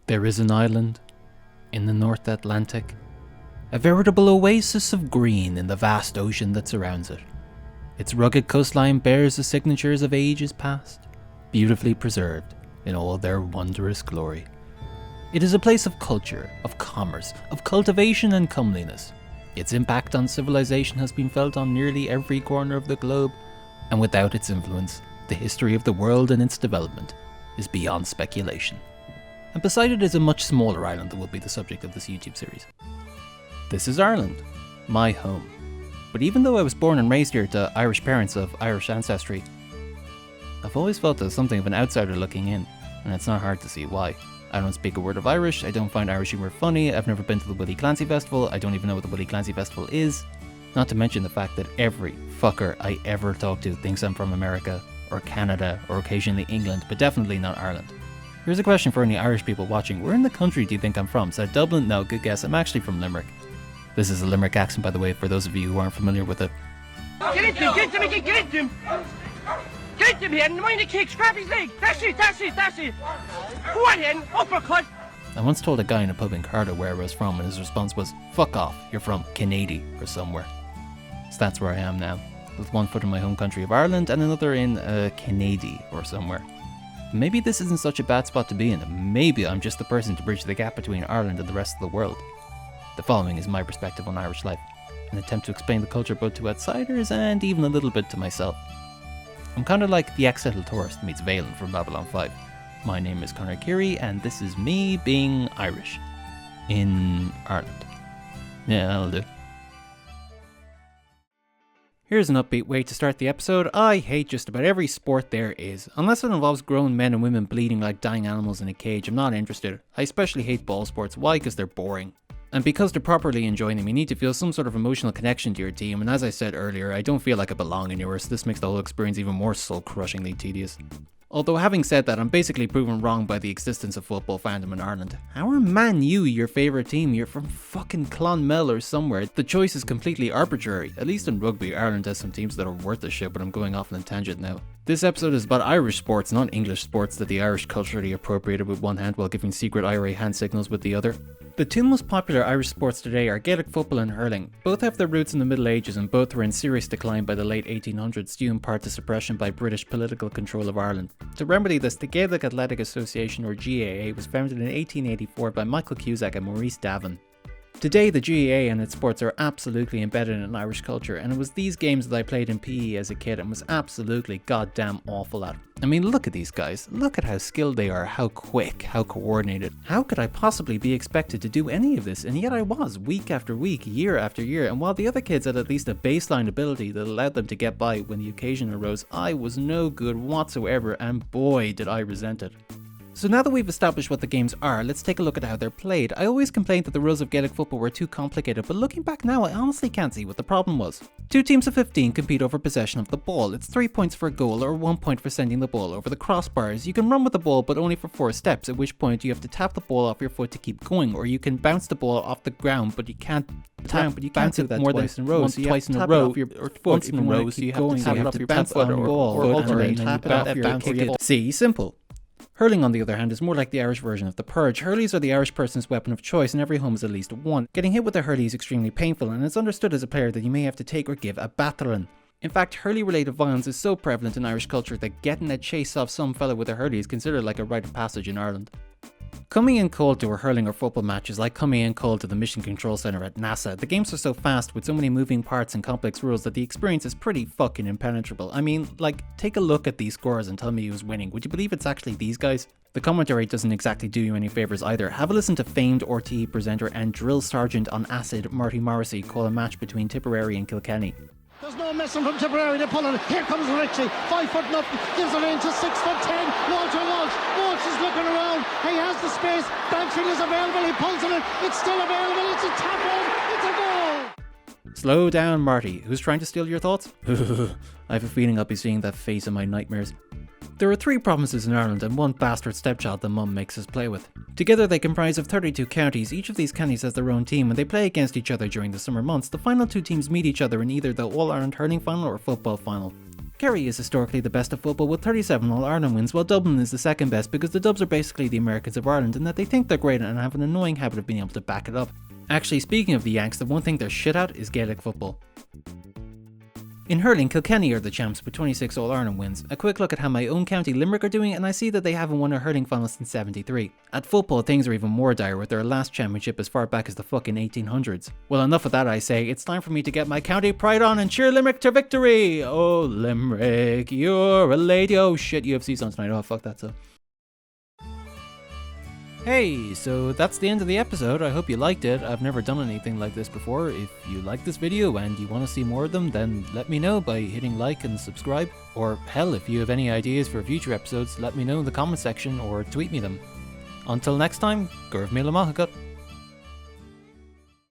There is an island in the North Atlantic, a veritable oasis of green in the vast ocean that surrounds it. Its rugged coastline bears the signatures of ages past, beautifully preserved in all their wondrous glory. It is a place of culture, of commerce, of cultivation and comeliness. Its impact on civilization has been felt on nearly every corner of the globe, and without its influence, the history of the world and its development is beyond speculation. And beside it is a much smaller island that will be the subject of this YouTube series. This is Ireland, my home. But even though I was born and raised here to Irish parents of Irish ancestry, I've always felt as something of an outsider looking in, and it's not hard to see why. I don't speak a word of Irish, I don't find Irish humour funny, I've never been to the Willie Clancy Festival, I don't even know what the Willie Clancy Festival is, not to mention the fact that every fucker I ever talk to thinks I'm from America, or Canada, or occasionally England, but definitely not Ireland. Here's a question for any Irish people watching. Where in the country do you think I'm from? Is that Dublin? No, good guess. I'm actually from Limerick. This is a Limerick accent, by the way, for those of you who aren't familiar with it. Get into him, get into him, get into him! Get into him here, and mind the kick, scrap his leg! That's it! Go on then, uppercut! I once told a guy in a pub in Cardiff where I was from, and his response was, "Fuck off, you're from Canada or somewhere." So that's where I am now, with one foot in my home country of Ireland and another in Canada or somewhere. Maybe this isn't such a bad spot to be in, and maybe I'm just the person to bridge the gap between Ireland and the rest of the world. The following is my perspective on Irish life, an attempt to explain the culture both to outsiders and even a little bit to myself. I'm kind of like the accidental tourist meets Valen from Babylon 5. My name is Conor Keary, and this is me being Irish in Ireland. Yeah, that'll do. Here's an upbeat way to start the episode. I hate just about every sport there is. Unless it involves grown men and women bleeding like dying animals in a cage, I'm not interested. I especially hate ball sports. Why? Because they're boring. And because to properly enjoy them, you need to feel some sort of emotional connection to your team, and as I said earlier, I don't feel like I belong anywhere, so this makes the whole experience even more soul-crushingly tedious. Although having said that, I'm basically proven wrong by the existence of football fandom in Ireland. How are Man U your favourite team? You're from fucking Clonmel or somewhere. The choice is completely arbitrary. At least in rugby, Ireland has some teams that are worth a shit, but I'm going off on a tangent now. This episode is about Irish sports, not English sports that the Irish culturally appropriated with one hand while giving secret IRA hand signals with the other. The two most popular Irish sports today are Gaelic football and hurling. Both have their roots in the Middle Ages and both were in serious decline by the late 1800s due in part to suppression by British political control of Ireland. To remedy this, the Gaelic Athletic Association, or GAA, was founded in 1884 by Michael Cusack and Maurice Davin. Today, the GAA and its sports are absolutely embedded in Irish culture, and it was these games that I played in PE as a kid and was absolutely goddamn awful at. I mean, look at these guys. Look at how skilled they are, how quick, how coordinated. How could I possibly be expected to do any of this? And yet I was, week after week, year after year, and while the other kids had at least a baseline ability that allowed them to get by when the occasion arose, I was no good whatsoever, and boy did I resent it. So now that we've established what the games are, let's take a look at how they're played. I always complained that the rules of Gaelic football were too complicated, but looking back now I honestly can't see what the problem was. Two teams of 15 compete over possession of the ball. It's 3 points for a goal or 1 point for sending the ball over the crossbars. You can run with the ball but only for 4 steps, at which point you have to tap the ball off your foot to keep going, or you can bounce the ball off the ground but you can't bounce it more than twice in a row or twice in a row, so you have to tap it off your back foot or alternate and tap it off your kick. See, simple. Hurling, on the other hand, is more like the Irish version of the Purge. Hurleys are the Irish person's weapon of choice, and every home has at least one. Getting hit with a hurley is extremely painful, and it's understood as a player that you may have to take or give a battering. In fact, hurley-related violence is so prevalent in Irish culture that getting a chase off some fella with a hurley is considered like a rite of passage in Ireland. Coming in cold to a hurling or football match is like coming in cold to the Mission Control Center at NASA. The games are so fast with so many moving parts and complex rules that the experience is pretty fucking impenetrable. I mean, like, take a look at these scores and tell me who's winning. Would you believe it's actually these guys? The commentary doesn't exactly do you any favours either. Have a listen to famed RTE presenter and drill sergeant on acid Marty Morrissey call a match between Tipperary and Kilkenny. There's no messing from Tipperary, they pull it. Here comes Ritchie, 5 foot nothing, gives it in to 6 foot 10. Walter Walsh. Walsh is looking around. He has the space. Banfield is available. He pulls it in. It's still available. It's a tap in. It's a goal. Slow down, Marty. Who's trying to steal your thoughts? I have a feeling I'll be seeing that face in my nightmares. There are 3 provinces in Ireland and one bastard stepchild the mum makes us play with. Together they comprise of 32 counties. Each of these counties has their own team and they play against each other during the summer months. The final 2 teams meet each other in either the All-Ireland hurling final or football final. Kerry is historically the best at football with 37 All-Ireland wins, while Dublin is the second best because the Dubs are basically the Americans of Ireland in that they think they're great and have an annoying habit of being able to back it up. Actually, speaking of the Yanks, the one thing they're shit at is Gaelic football. In hurling, Kilkenny are the champs with 26 All-Ireland wins. A quick look at how my own county Limerick are doing and I see that they haven't won a hurling final since '73. At football, things are even more dire with their last championship as far back as the fucking 1800s. Well, enough of that I say, it's time for me to get my county pride on and cheer Limerick to victory! Oh Limerick, you're a lady. Oh shit, UFC's on tonight, oh fuck that so. Hey, so that's the end of the episode. I hope you liked it. I've never done anything like this before. If you like this video and you want to see more of them, then let me know by hitting like and subscribe. Or hell, if you have any ideas for future episodes, let me know in the comment section or tweet me them. Until next time, Gurv Mila Mahagat.